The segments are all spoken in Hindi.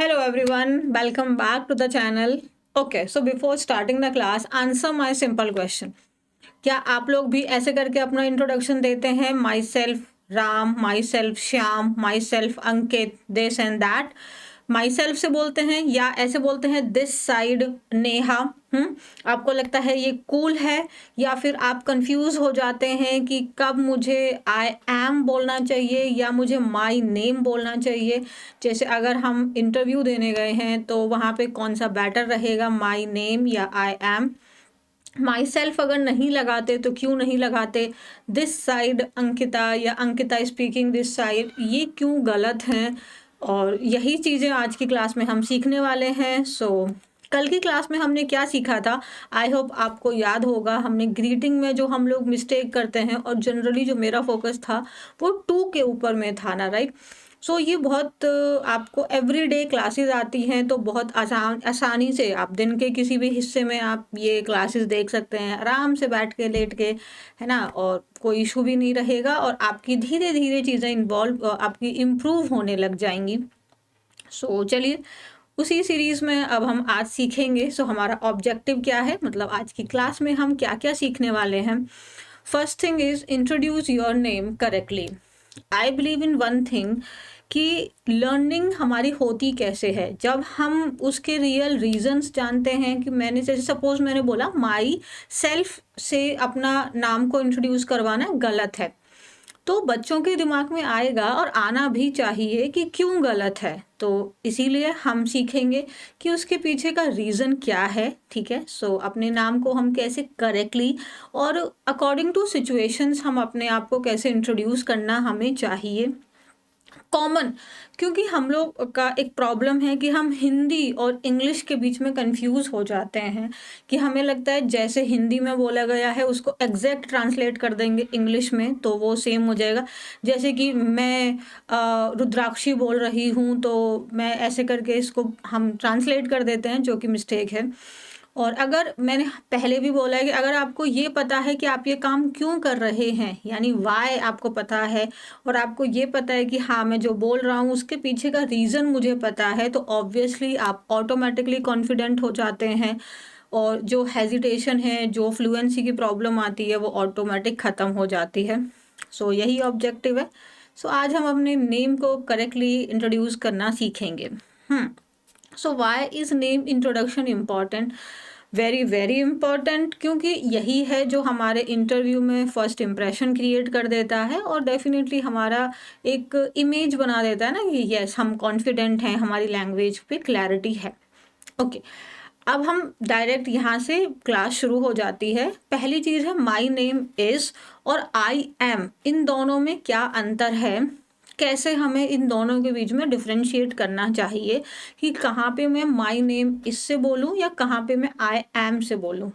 Hello everyone, welcome back to the channel. Okay, so before starting the class, answer my simple question. क्या आप लोग भी ऐसे करके अपना इंट्रोडक्शन देते हैं? My self Ram, my self Shyam, my self Ankit, this and that. My self से बोलते हैं या ऐसे बोलते हैं दिस साइड नेहा. आपको लगता है ये कूल है या फिर आप कंफ्यूज हो जाते हैं कि कब मुझे आई एम बोलना चाहिए या मुझे माई नेम बोलना चाहिए. जैसे अगर हम इंटरव्यू देने गए हैं तो वहाँ पे कौन सा बेटर रहेगा, माई नेम या आई एम. माई सेल्फ अगर नहीं लगाते तो क्यों नहीं लगाते? दिस साइड अंकिता या अंकिता स्पीकिंग दिस साइड, ये क्यों गलत हैं? और यही चीज़ें आज की क्लास में हम सीखने वाले हैं. कल की क्लास में हमने क्या सीखा था? आई होप आपको याद होगा. हमने ग्रीटिंग में जो हम लोग मिस्टेक करते हैं और जनरली जो मेरा फोकस था वो टू के ऊपर में था ना, राइट. ये बहुत आपको एवरीडे क्लासेस आती हैं तो बहुत आसानी से आप दिन के किसी भी हिस्से में आप ये क्लासेस देख सकते हैं आराम से बैठ के लेट के, है ना. और कोई इशू भी नहीं रहेगा और आपकी धीरे धीरे चीज़ें इन्वॉल्व आपकी इम्प्रूव होने लग जाएंगी. चलिए उसी सीरीज़ में अब हम आज सीखेंगे. हमारा ऑब्जेक्टिव क्या है, मतलब आज की क्लास में हम क्या क्या सीखने वाले हैं. First thing is introduce your name correctly. I believe in one thing कि लर्निंग हमारी होती कैसे है जब हम उसके रियल रीजंस जानते हैं. कि मैंने जैसे सपोज मैंने बोला माई सेल्फ से अपना नाम को इंट्रोड्यूस करवाना गलत है, तो बच्चों के दिमाग में आएगा और आना भी चाहिए कि क्यों गलत है. तो इसीलिए हम सीखेंगे कि उसके पीछे का रीज़न क्या है. ठीक है. अपने नाम को हम कैसे करेक्टली और अकॉर्डिंग टू सिचुएशंस हम अपने आप को कैसे इंट्रोड्यूस करना हमें चाहिए. कॉमन, क्योंकि हम लोग का एक प्रॉब्लम है कि हम हिंदी और इंग्लिश के बीच में कंफ्यूज हो जाते हैं. कि हमें लगता है जैसे हिंदी में बोला गया है उसको एग्जैक्ट ट्रांसलेट कर देंगे इंग्लिश में तो वो सेम हो जाएगा. जैसे कि मैं रुद्राक्षी बोल रही हूँ तो मैं ऐसे करके इसको हम ट्रांसलेट कर देते हैं, जो कि मिस्टेक है. और अगर मैंने पहले भी बोला है कि अगर आपको ये पता है कि आप ये काम क्यों कर रहे हैं, यानी वाई आपको पता है और आपको ये पता है कि हाँ मैं जो बोल रहा हूँ उसके पीछे का रीज़न मुझे पता है, तो ऑब्वियसली आप ऑटोमेटिकली कॉन्फिडेंट हो जाते हैं और जो हेजिटेशन है, जो फ्लुएंसी की प्रॉब्लम आती है वो ऑटोमेटिक ख़त्म हो जाती है. यही ऑब्जेक्टिव है. आज हम अपने नेम को करेक्टली इंट्रोड्यूस करना सीखेंगे. Why is name introduction important? Very very important, क्योंकि यही है जो हमारे इंटरव्यू में फर्स्ट इम्प्रेशन क्रिएट कर देता है और डेफिनेटली हमारा एक इमेज बना देता है ना कि यस हम कॉन्फिडेंट हैं, हमारी लैंग्वेज पे क्लैरिटी है. ओके, अब हम डायरेक्ट यहाँ से क्लास शुरू हो जाती है. पहली चीज़ है माई नेम इज़ और आई एम, इन दोनों में क्या अंतर है, कैसे हमें इन दोनों के बीच में डिफरेंशिएट करना चाहिए कि कहाँ पे मैं माई नेम इससे बोलूँ या कहाँ पे मैं आई एम से बोलूँ.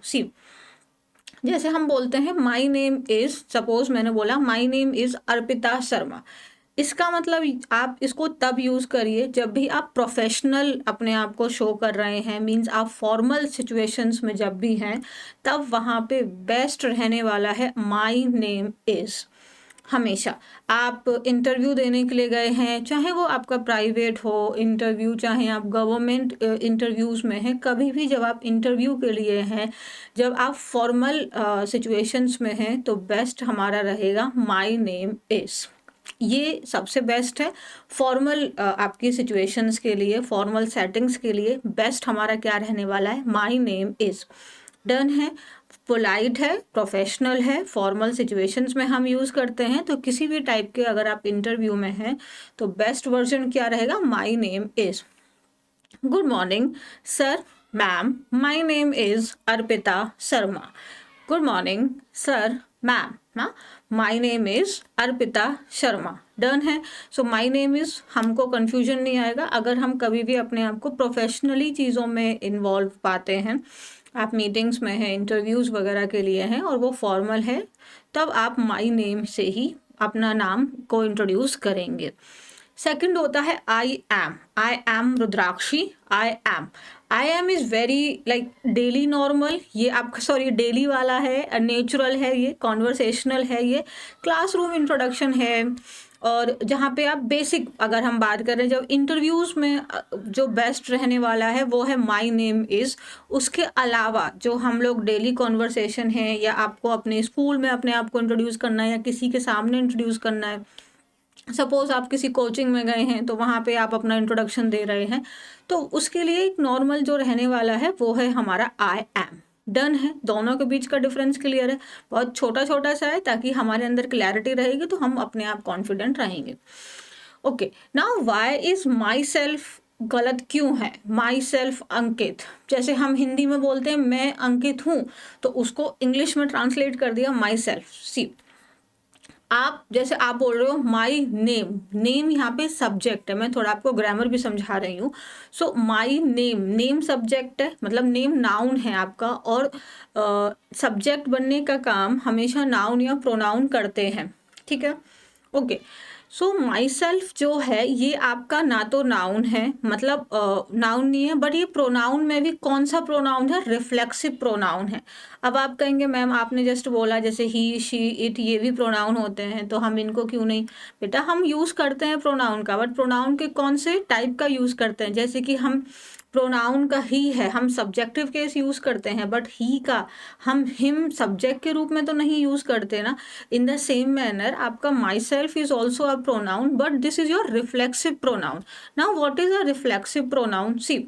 जैसे हम बोलते हैं माई नेम इज़, सपोज मैंने बोला माई नेम इज़ अर्पिता शर्मा. इसका मतलब आप इसको तब यूज़ करिए जब भी आप प्रोफेशनल अपने आप को शो कर रहे हैं, मींस आप फॉर्मल सिचुएशंस में जब भी हैं तब वहाँ पे बेस्ट रहने वाला है माई नेम इज़. हमेशा आप इंटरव्यू देने के लिए गए हैं, चाहे वो आपका प्राइवेट हो इंटरव्यू, चाहे आप गवर्नमेंट इंटरव्यूज़ में हैं, कभी भी जब आप इंटरव्यू के लिए हैं, जब आप फॉर्मल सिचुएशंस में हैं तो बेस्ट हमारा रहेगा माई नेम इज़. ये सबसे बेस्ट है फॉर्मल आपकी सिचुएशंस के लिए, फॉर्मल सेटिंग्स के लिए बेस्ट हमारा क्या रहने वाला है, माई नेम इज़. डन है. पोलाइट है, प्रोफेशनल है, फॉर्मल सिचुएशंस में हम यूज़ करते हैं. तो किसी भी टाइप के अगर आप इंटरव्यू में हैं तो बेस्ट वर्जन क्या रहेगा, my name is. Good morning sir, ma'am, my name is Arpita Sharma. Good morning sir, ma'am, ना, my name is Arpita Sharma. Done है. माई नेम इज़, हमको कन्फ्यूजन नहीं आएगा अगर हम कभी भी अपने आप को प्रोफेशनली चीज़ों में इन्वॉल्व पाते हैं. आप मीटिंग्स में हैं, इंटरव्यूज़ वगैरह के लिए हैं और वो फॉर्मल है, तब आप माई नेम से ही अपना नाम को इंट्रोड्यूस करेंगे. सेकंड होता है I am. I am Rudrakshi. I am is very like daily normal. ये आपका सॉरी डेली वाला है, नेचुरल है, ये कॉन्वर्सेशनल है, ये क्लासरूम इंट्रोडक्शन है और जहाँ पे आप बेसिक अगर हम बात करें जब इंटरव्यूज़ में जो बेस्ट रहने वाला है वो है माय नेम इज़। उसके अलावा जो हम लोग डेली कॉन्वर्सेशन है या आपको अपने स्कूल में अपने आप को इंट्रोड्यूस करना है या किसी के सामने इंट्रोड्यूस करना है, सपोज़ आप किसी कोचिंग में गए हैं तो वहाँ पे आप अपना इंट्रोडक्शन दे रहे हैं, तो उसके लिए एक नॉर्मल जो रहने वाला है वो है हमारा आई एम। डन है, दोनों के बीच का डिफरेंस क्लियर है, बहुत छोटा-छोटा सा है ताकि हमारे अंदर क्लैरिटी रहेगी तो हम अपने आप कॉन्फिडेंट रहेंगे। Okay, now why is my self गलत क्यों है? माई सेल्फ अंकित, जैसे हम हिंदी में बोलते हैं मैं अंकित हूँ, तो उसको इंग्लिश में ट्रांसलेट कर दिया माई सेल्फ। सी आप जैसे आप बोल रहे हो माई नेम, नेम यहाँ पे सब्जेक्ट है, मैं थोड़ा आपको ग्रामर भी समझा रही हूँ। सो माई नेम, नेम सब्जेक्ट है, मतलब नेम नाउन है आपका, और सब्जेक्ट बनने का काम हमेशा नाउन या प्रोनाउन करते हैं, ठीक है। ओके, सो माई सेल्फ जो है ये आपका ना तो नाउन है, मतलब नाउन नहीं है, बट ये प्रोनाउन में भी कौन सा प्रोनाउन है? रिफ्लेक्सिव प्रोनाउन है। अब आप कहेंगे मैम आपने जस्ट बोला जैसे ही, शी, इट, ये भी प्रोनाउन होते हैं तो हम इनको क्यों नहीं? बेटा हम यूज़ करते हैं प्रोनाउन का, बट प्रोनाउन के कौन से टाइप का यूज़ करते हैं? जैसे कि हम प्रोनाउन का ही है, हम सब्जेक्टिव केस यूज़ करते हैं, बट ही का हम हिम सब्जेक्ट के रूप में तो नहीं यूज़ करते ना। इन द सेम मैनर आपका myself is also a pronoun, but this is your reflexive pronoun. Now what is a reflexive pronoun? See,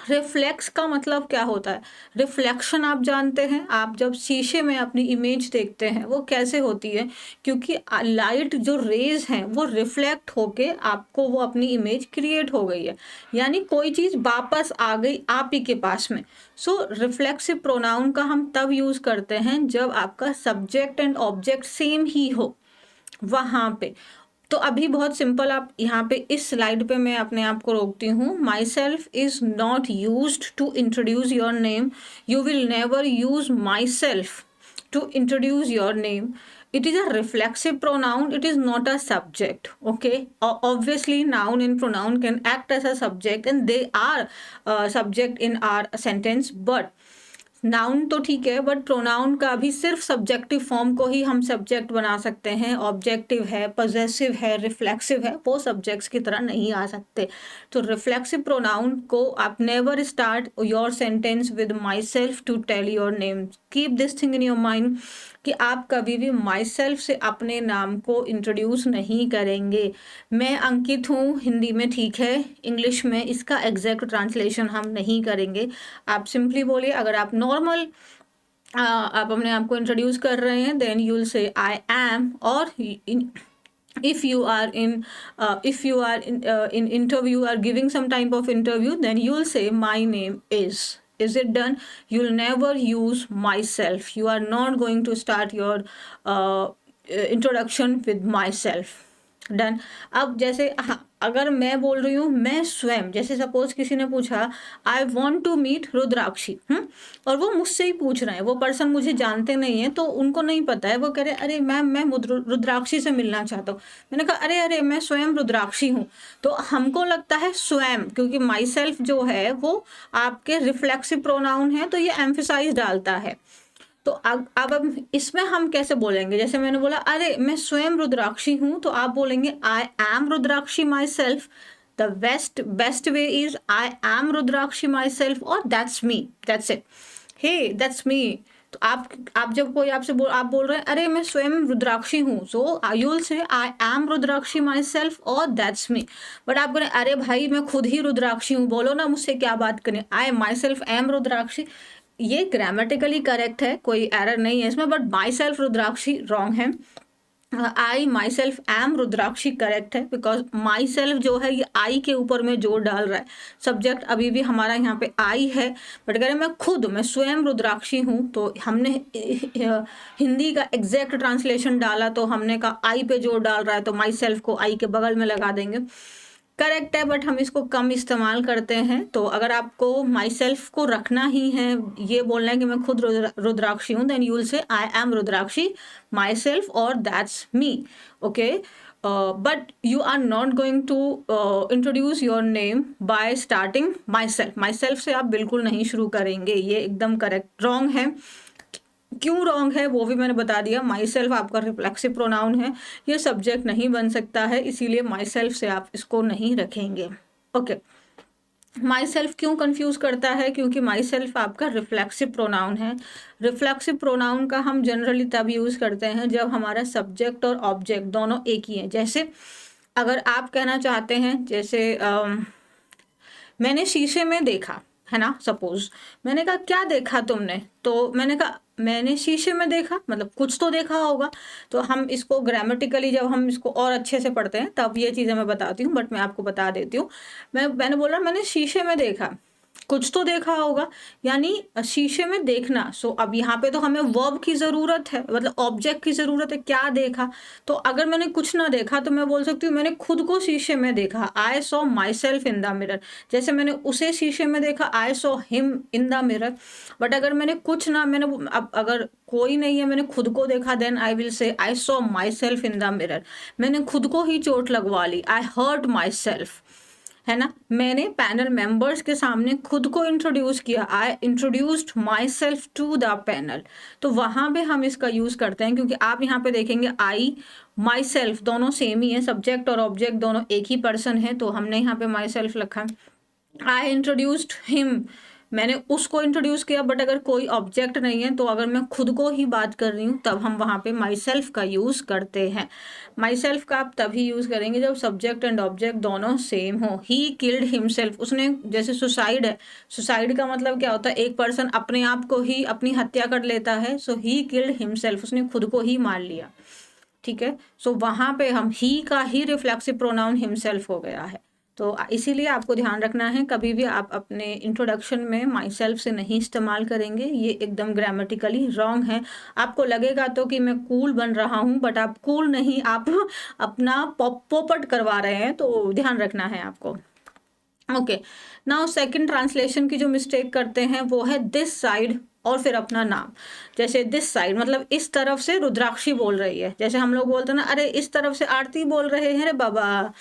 reflex का मतलब क्या होता है? रिफ्लेक्शन आप जानते हैं, आप जब शीशे में अपनी इमेज देखते हैं वो कैसे होती है? क्योंकि लाइट जो रेज हैं वो रिफ्लेक्ट होके आपको वो अपनी इमेज क्रिएट हो गई है, यानी कोई चीज़ वापस आ गई आप ही के पास में। सो रिफ्लेक्सिव प्रोनाउन का हम तब यूज़ करते हैं जब आपका सब्जेक्ट एंड ऑब्जेक्ट सेम ही हो वहाँ पे। तो अभी बहुत सिंपल, आप यहाँ पे इस स्लाइड पे मैं अपने आप को रोकती हूँ। Myself is not used to introduce your name, you will never use myself to introduce your name. It is a reflexive pronoun, it is not a subject, okay? Obviously noun and pronoun can act as a subject and they are subject in our sentence, but noun तो ठीक है, बट प्रोनाउन का भी सिर्फ सब्जेक्टिव फॉर्म को ही हम सब्जेक्ट बना सकते हैं। ऑब्जेक्टिव है, पॉजेसिव है, रिफ्लेक्सिव है, वो सब्जेक्ट्स की तरह नहीं आ सकते। तो रिफ्लेक्सिव प्रोनाउन को आप never start your sentence with myself to tell your name. Keep this thing in your mind कि आप कभी भी माई सेल्फ से अपने नाम को इंट्रोड्यूस नहीं करेंगे। मैं अंकित हूँ हिंदी में ठीक है, इंग्लिश में इसका एग्जैक्ट ट्रांसलेशन हम नहीं करेंगे। आप सिंपली बोलिए, अगर आप नॉर्मल आप अपने आप को इंट्रोड्यूस कर रहे हैं then you will say I am, और if you are in interview or giving some type of interview, then you will say my name is it done? You'll never use myself, you are not going to start your introduction with myself। Done. अब जैसे हाँ, अगर मैं बोल रही हूँ मैं स्वयं, जैसे सपोज किसी ने पूछा आई वॉन्ट टू मीट रुद्राक्षी, और वो मुझसे ही पूछ रहे हैं, वो पर्सन मुझे जानते नहीं है, तो उनको नहीं पता है, वो कह रहे अरे मैम मैं रुद्राक्षी से मिलना चाहता हूँ। मैंने कहा अरे अरे मैं स्वयं रुद्राक्षी हूँ। तो हमको लगता है स्वयं, क्योंकि माई सेल्फ जो है वो आपके रिफ्लेक्सिव प्रोनाउन है, तो ये एम्फेसाइज डालता है। तो अब इसमें हम कैसे बोलेंगे? जैसे मैंने बोला अरे मैं स्वयं रुद्राक्षी हूँ, तो आप बोलेंगे I am Rudrakshi myself. The best way is I am Rudrakshi myself, और that's me, that's it, hey that's me. तो आप जब कोई आपसे आप बोल रहे हैं अरे मैं स्वयं रुद्राक्षी हूँ, सो you will say I am Rudrakshi myself और दैट्स मी। बट आप बोले अरे भाई मैं खुद ही रुद्राक्षी हूँ, बोलो ना मुझसे क्या बात करें, आई माई सेल्फ एम रुद्राक्षी। ये ग्रामेटिकली करेक्ट है, कोई एरर नहीं है इसमें, बट माई सेल्फ रुद्राक्षी रॉन्ग है। आई माई सेल्फ एम रुद्राक्षी करेक्ट है, बिकॉज माई सेल्फ जो है ये आई के ऊपर में जोर डाल रहा है। सब्जेक्ट अभी भी हमारा यहाँ पे आई है, बट अगर मैं खुद मैं स्वयं रुद्राक्षी हूँ, तो हमने हिंदी का एग्जैक्ट ट्रांसलेशन डाला, तो हमने कहा आई पे जोर डाल रहा है, तो माई सेल्फ को आई के बगल में लगा देंगे। करेक्ट है, बट हम इसको कम इस्तेमाल करते हैं। तो अगर आपको माई सेल्फ को रखना ही है, ये बोलना है कि मैं खुद रुद्राक्षी हूँ, then you will say I am Rudrakshi myself और that's me, okay. But you are not going to introduce your name by starting myself. Myself से आप बिल्कुल नहीं शुरू करेंगे, ये एकदम करेक्ट रॉन्ग है। क्यों रॉन्ग है वो भी मैंने बता दिया। माई सेल्फ आपका रिफ्लेक्सिव प्रोनाउन है, ये सब्जेक्ट नहीं बन सकता है, इसीलिए माई सेल्फ से आप इसको नहीं रखेंगे। ओके, माई सेल्फ क्यों कंफ्यूज करता है? क्योंकि माई सेल्फ आपका रिफ्लेक्सिव प्रोनाउन है। रिफ्लेक्सिव प्रोनाउन का हम जनरली तब यूज करते हैं जब हमारा सब्जेक्ट और ऑब्जेक्ट दोनों एक ही हैं। जैसे अगर आप कहना चाहते हैं, जैसे मैंने शीशे में देखा, है ना, सपोज मैंने कहा क्या देखा तुमने, तो मैंने कहा मैंने शीशे में देखा, मतलब कुछ तो देखा होगा। तो हम इसको ग्रामेटिकली जब हम इसको और अच्छे से पढ़ते हैं तब ये चीज़ें मैं बताती हूँ, बट मैं आपको बता देती हूँ। मैंने बोला मैंने शीशे में देखा, कुछ तो देखा होगा, यानी शीशे में देखना। सो अब यहाँ पे तो हमें वर्ब की ज़रूरत है, मतलब ऑब्जेक्ट की ज़रूरत है, क्या देखा। तो अगर मैंने कुछ ना देखा तो मैं बोल सकती हूँ मैंने खुद को शीशे में देखा, आई saw myself in the mirror. जैसे मैंने उसे शीशे में देखा, I saw him in the mirror. But अगर मैंने कुछ ना, मैंने अब अगर कोई नहीं है, मैंने खुद को देखा, then I will say I saw myself in the mirror. मैंने खुद को ही चोट लगवा ली, आई हर्ट माई सेल्फ, है ना। मैंने पैनल मेंबर्स के सामने खुद को इंट्रोड्यूस किया, I introduced myself to the panel. तो वहाँ पे हम इसका यूज़ करते हैं, क्योंकि आप यहाँ पे देखेंगे आई माई सेल्फ दोनों सेम ही है, सब्जेक्ट और ऑब्जेक्ट दोनों एक ही पर्सन है, तो हमने यहाँ पे माई सेल्फ रखा। आई इंट्रोड्यूस्ड हिम, मैंने उसको इंट्रोड्यूस किया, बट अगर कोई ऑब्जेक्ट नहीं है तो अगर मैं खुद को ही बात कर रही हूँ तब हम वहाँ पे माई सेल्फ का यूज़ करते हैं। माई सेल्फ का आप तभी यूज़ करेंगे जब सब्जेक्ट एंड ऑब्जेक्ट दोनों सेम हो। ही किल्ड हिमसेल्फ, उसने, जैसे सुसाइड है, सुसाइड का मतलब क्या होता है, एक पर्सन अपने आप को ही अपनी हत्या कर लेता है। सो ही किल्ड हिमसेल्फ, उसने खुद को ही मार लिया, ठीक है। सो वहाँ पे हम ही का ही रिफ्लेक्सिव प्रोनाउन हिमसेल्फ हो गया है। तो इसीलिए आपको ध्यान रखना है, कभी भी आप अपने इंट्रोडक्शन में माई सेल्फ से नहीं इस्तेमाल करेंगे, ये एकदम ग्रामेटिकली रॉन्ग है। आपको लगेगा तो कि मैं कूल बन रहा हूँ, बट आप कूल नहीं, आप अपना पोपट करवा रहे हैं, तो ध्यान रखना है आपको। ओके, नाउ सेकंड ट्रांसलेशन की जो मिस्टेक करते हैं वो है दिस साइड और फिर अपना नाम। जैसे दिस साइड मतलब इस तरफ से रुद्राक्षी बोल रही है, जैसे हम लोग बोलते हैं ना, अरे इस तरफ से आरती बोल रहे हैं रे बाबा।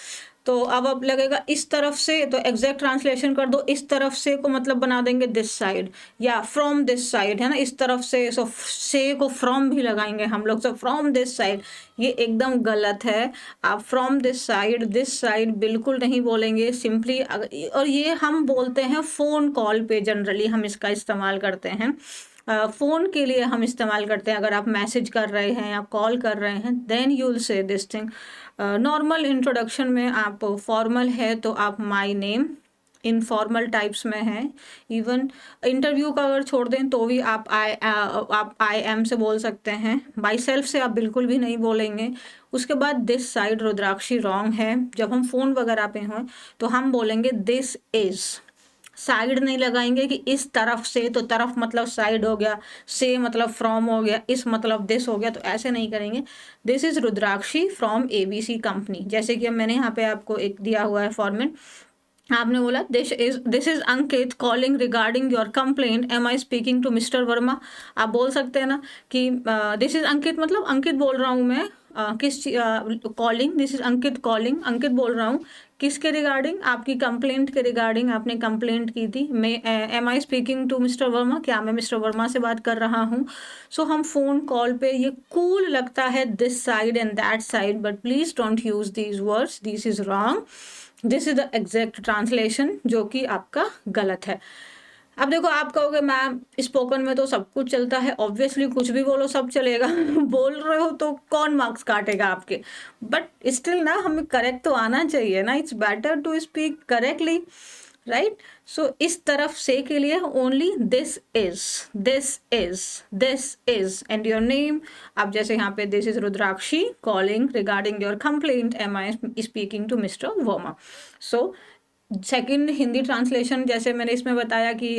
तो अब लगेगा इस तरफ से, तो एग्जैक्ट ट्रांसलेशन कर दो, इस तरफ से को मतलब बना देंगे दिस साइड, या फ्रॉम दिस साइड, है ना, इस तरफ से। सो से को फ्रॉम भी लगाएंगे हम लोग, सो फ्रॉम दिस साइड, ये एकदम गलत है। आप फ्रॉम दिस साइड बिल्कुल नहीं बोलेंगे सिंपली। और ये हम बोलते हैं फ़ोन कॉल पे, जनरली हम इसका इस्तेमाल करते हैं, फ़ोन के लिए हम इस्तेमाल करते हैं। अगर आप मैसेज कर रहे हैं या कॉल कर रहे हैं, then you will say this thing. Normal introduction में आप फॉर्मल है तो आप माय नेम, इनफॉर्मल टाइप्स में है, इवन इंटरव्यू का अगर छोड़ दें तो भी आप आई एम से बोल सकते हैं। बाई सेल्फ से आप बिल्कुल भी नहीं बोलेंगे। उसके बाद दिस साइड रुद्राक्षी रॉन्ग है। जब हम फ़ोन वगैरह पे हों तो हम बोलेंगे दिस इज़, साइड नहीं लगाएंगे कि इस तरफ से, तो तरफ मतलब साइड हो गया, से मतलब फ्रॉम हो गया, इस मतलब दिस हो गया, तो ऐसे नहीं करेंगे। This is Rudrakshi from ABC company. जैसे कि अब मैंने यहाँ पे आपको एक दिया हुआ है फॉर्मेट, आपने बोला this is Ankit calling regarding your complaint, am I speaking to mister Verma. आप बोल सकते हैं ना कि दिस इज अंकित, मतलब अंकित बोल रहा हूँ मैं, किस calling, this is Ankit calling, Ankit बोल रहा हूँ किसके रिगार्डिंग, आपकी कंप्लेंट के रिगार्डिंग, आपने कंप्लेंट की थी। मैं am I speaking to mister Verma, क्या मैं मिस्टर वर्मा से बात कर रहा हूँ। सो हम फ़ोन कॉल पे, ये कूल लगता है this side and that side, but please don't use these words, this is wrong, this is the exact translation जो कि आपका गलत है। अब देखो, आप कहोगे मैम स्पोकन में तो सब कुछ चलता है, ऑब्वियसली कुछ भी बोलो सब चलेगा बोल रहे हो तो कौन मार्क्स काटेगा आपके, बट स्टिल ना हमें करेक्ट तो आना चाहिए ना, it's better to speak correctly, right. So इस तरफ से के लिए only this is, this is, this is and your name. आप जैसे यहाँ पे this is Rudrakshi calling regarding your complaint, am I speaking to mister Verma. So second Hindi translation, जैसे मैंने इसमें बताया कि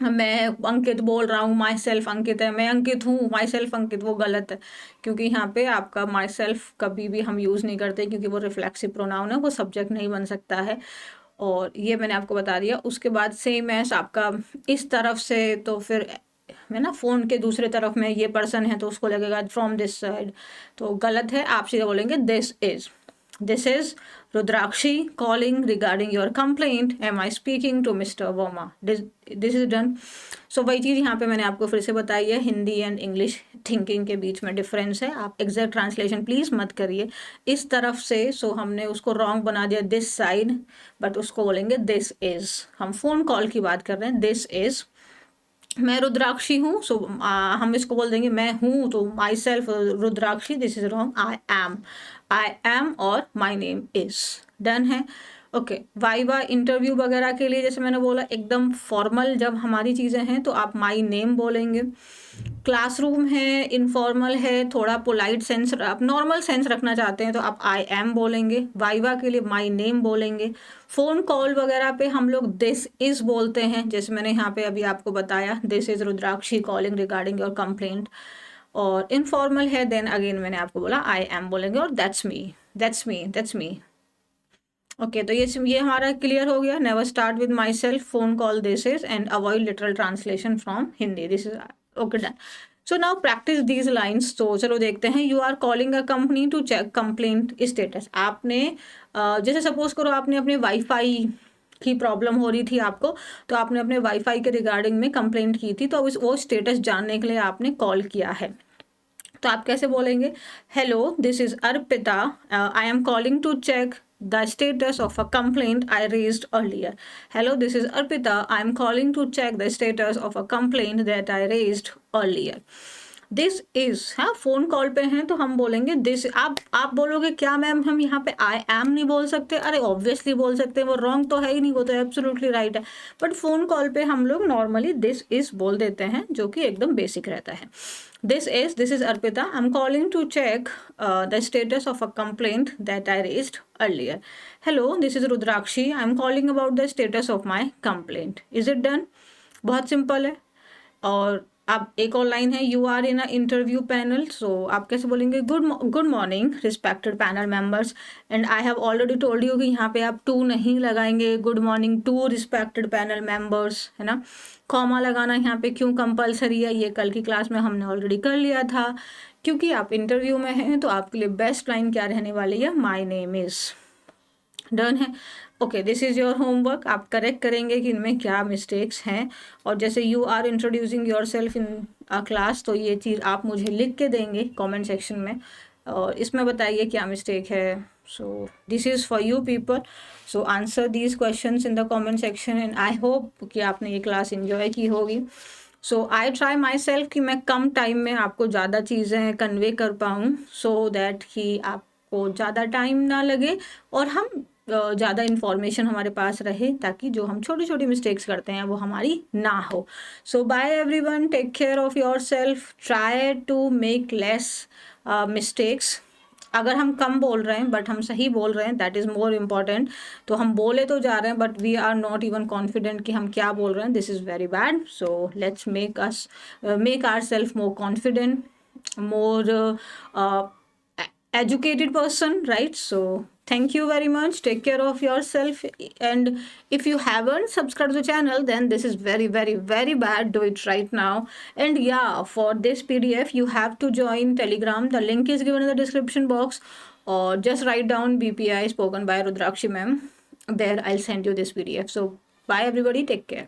मैं अंकित बोल रहा हूँ, माई सेल्फ अंकित है, मैं अंकित हूँ, माई सेल्फ अंकित, वो गलत है, क्योंकि यहाँ पे आपका माई सेल्फ कभी भी हम यूज़ नहीं करते, क्योंकि वो रिफ्लेक्सिव प्रोनाउन है, वो सब्जेक्ट नहीं बन सकता है। और ये मैंने आपको बता दिया। उसके बाद सेम एस आपका इस तरफ से, तो फिर है ना, फ़ोन के दूसरे तरफ में ये पर्सन है तो उसको लगेगा फ्रॉम दिस साइड, तो गलत है। आप सीधे बोलेंगे this is. This is Rudrakshi calling regarding your complaint. Am I speaking to Mr. Verma? This is done. So वही चीज़ यहाँ पे मैंने आपको फिर से बताई है, हिंदी एंड इंग्लिश थिंकिंग के बीच में डिफरेंस है. आप एग्जैक्ट ट्रांसलेशन प्लीज़ मत करिए इस तरफ से. सो हमने उसको रॉन्ग बना दिया दिस साइड, बट उसको बोलेंगे दिस इज़. हम फ़ोन कॉल की बात कर रहे हैं. दिस इज़, मैं रुद्राक्षी हूँ. सो हम इसको बोल देंगे मैं हूँ, तो myself Rudrakshi. This is wrong. I am और माई नेम इज. डन है. ओके. वाइवा इंटरव्यू वगैरह के लिए जैसे मैंने बोला एकदम फॉर्मल जब हमारी चीज़ें हैं तो आप माई नेम बोलेंगे. क्लासरूम है, इनफॉर्मल है, थोड़ा पोलाइट सेंस, आप नॉर्मल सेंस रखना चाहते हैं तो आप आई एम बोलेंगे. वाइवा के लिए माई नेम बोलेंगे. फ़ोन कॉल वगैरह पे हम लोग दिस इज़ बोलते हैं, जैसे मैंने यहाँ पे अभी आपको बताया this is Rudrakshi calling regarding your complaint. और इनफॉर्मल है देन अगेन मैंने आपको बोला आई एम बोलेंगे और that's me, that's me, that's me. Okay, तो ये हमारा क्लियर हो गया. Never start with myself, phone call this is, and avoid literal translation from Hindi. This is okay, done. So now practice these lines. तो चलो देखते हैं. You are calling a company to check complaint status. आपने जैसे सपोज करो आपने अपने वाईफाई की प्रॉब्लम हो रही थी आपको, तो आपने अपने वाईफाई के रिगार्डिंग में कंप्लेंट की थी, तो वो स्टेटस जानने के लिए आपने कॉल किया है. तो आप कैसे बोलेंगे? Hello, this is Arpita. I am calling to check the status of a complaint I raised earlier. Hello, this is Arpita. I am calling to check the status of a complaint that I raised earlier. This is, हाँ फोन कॉल पे हैं तो हम बोलेंगे दिस. आप बोलोगे क्या मैम हम यहाँ पे आई एम नहीं बोल सकते? अरे ऑब्वियसली बोल सकते हैं, वो रॉन्ग तो है ही नहीं, वो तो एब्सोल्युटली राइट है. बट फोन कॉल पे हम लोग नॉर्मली दिस इज बोल देते हैं, जो कि एकदम बेसिक रहता है. This is Arpita. I am calling to check the status of a complaint that I raised earlier. Hello, this is Rudrakshi. I am calling about the status of my complaint. Is it done? बहुत सिंपल है. और अब एक और लाइन है, you are in a interview panel. So आप कैसे बोलेंगे? Good morning respected panel members. And I have already told you कि यहाँ पे आप टू नहीं लगाएंगे. Good morning to respected panel members, है ना. कॉमा लगाना यहाँ पे क्यों कंपलसरी है? ये कल की क्लास में हमने ऑलरेडी कर लिया था. क्योंकि आप इंटरव्यू में हैं तो आपके लिए बेस्ट लाइन क्या रहने वाली है? My name is. डन है. Okay, this is your homework. आप करेक्ट करेंगे कि इनमें क्या मिस्टेक्स हैं. और जैसे you are introducing yourself in a class, तो ये चीज़ आप मुझे लिख के देंगे कमेंट सेक्शन में, और इसमें बताइए क्या मिस्टेक है. So this is for you people. So answer these questions in the comment section, and I hope कि आपने ये क्लास इन्जॉय की होगी. सो आई ट्राई माई सेल्फ कि मैं कम टाइम में आपको ज़्यादा चीज़ें कन्वे कर पाऊँ, सो दैट कि आपको ज़्यादा टाइम ना लगे और हम ज़्यादा इन्फॉर्मेशन हमारे पास रहे, ताकि जो हम छोटी छोटी मिस्टेक्स करते हैं वो हमारी ना हो. So bye everyone, take care of yourself. Try to make less mistakes. अगर हम कम बोल रहे हैं बट हम सही बोल रहे हैं, दैट इज़ मोर इम्पॉर्टेंट. तो हम बोले तो जा रहे हैं but we are not even confident कि हम क्या बोल रहे हैं. This is very bad. So let's make our self more confident, more educated person, right? So thank you very much. Take care of yourself, and if you haven't subscribed to the channel, then this is very very very bad. Do it right now. And yeah, for this PDF you have to join Telegram. The link is given in the description box, or just write down BPI spoken by Rudrakshi ma'am. There I'll send you this PDF. So bye everybody, take care.